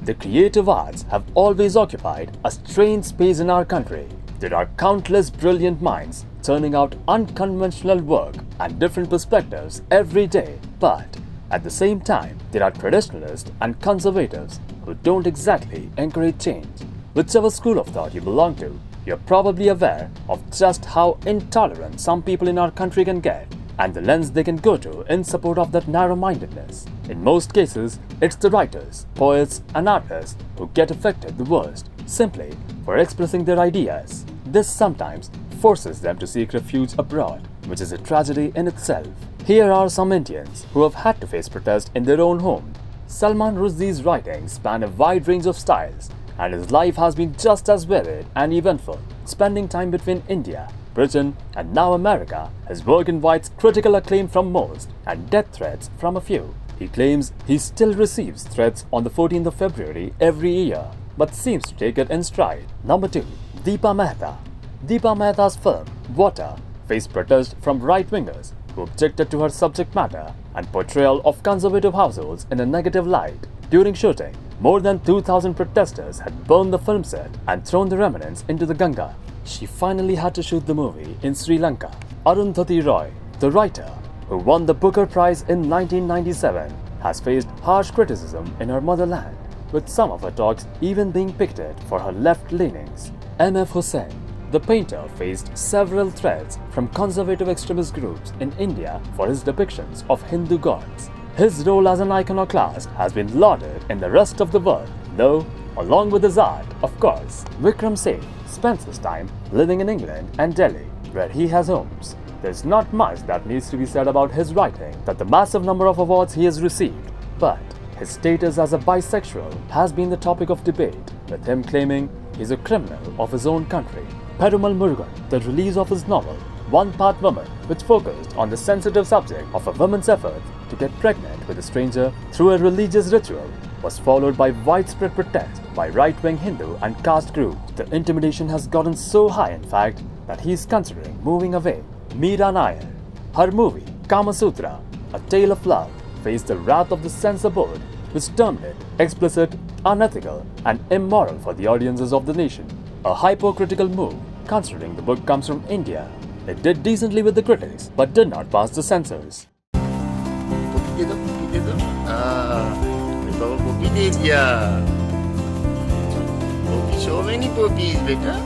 The creative arts have always occupied a strange space in our country. There are countless brilliant minds turning out unconventional work and different perspectives every day, but at the same time, there are traditionalists and conservatives who don't exactly encourage change. Whichever school of thought you belong to, you're probably aware of just how intolerant some people in our country can get and the lengths they can go to in support of that narrow-mindedness. In most cases, it's the writers, poets and artists who get affected the worst, simply for expressing their ideas. This sometimes forces them to seek refuge abroad, which is a tragedy in itself. Here are some Indians who have had to face protest in their own home. Salman Rushdie's writings span a wide range of styles, and his life has been just as varied and eventful. Spending time between India, Britain and now America, his work invites critical acclaim from most and death threats from a few. He claims he still receives threats on the 14th of February every year, but seems to take it in stride. Number 2. Deepa Mehta. Deepa Mehta's film, Water, faced protest from right-wingers who objected to her subject matter and portrayal of conservative households in a negative light. During shooting, more than 2,000 protesters had burned the film set and thrown the remnants into the Ganga. She finally had to shoot the movie in Sri Lanka. Arundhati Roy, the writer, who won the Booker Prize in 1997, has faced harsh criticism in her motherland, with some of her talks even being picketed for her left leanings. M.F. Hussain, the painter, faced several threats from conservative extremist groups in India for his depictions of Hindu gods. His role as an iconoclast has been lauded in the rest of the world, though, along with his art, of course. Vikram Singh spends his time living in England and Delhi, where he has homes. There's not much that needs to be said about his writing, that the massive number of awards he has received, but his status as a bisexual has been the topic of debate, with him claiming he's a criminal of his own country. Parimal Muruga, the release of his novel, One Part Woman, which focused on the sensitive subject of a woman's effort to get pregnant with a stranger through a religious ritual, was followed by widespread protest by right-wing Hindu and caste groups. The intimidation has gotten so high, in fact, that he is considering moving away. Meera Nair, her movie Kama Sutra, A Tale of Love, faced the wrath of the censor board, which termed it explicit, unethical and immoral for the audiences of the nation. A hypocritical move, considering the book comes from India. It did decently with the critics, but did not pass the censors. So many puppies, beta.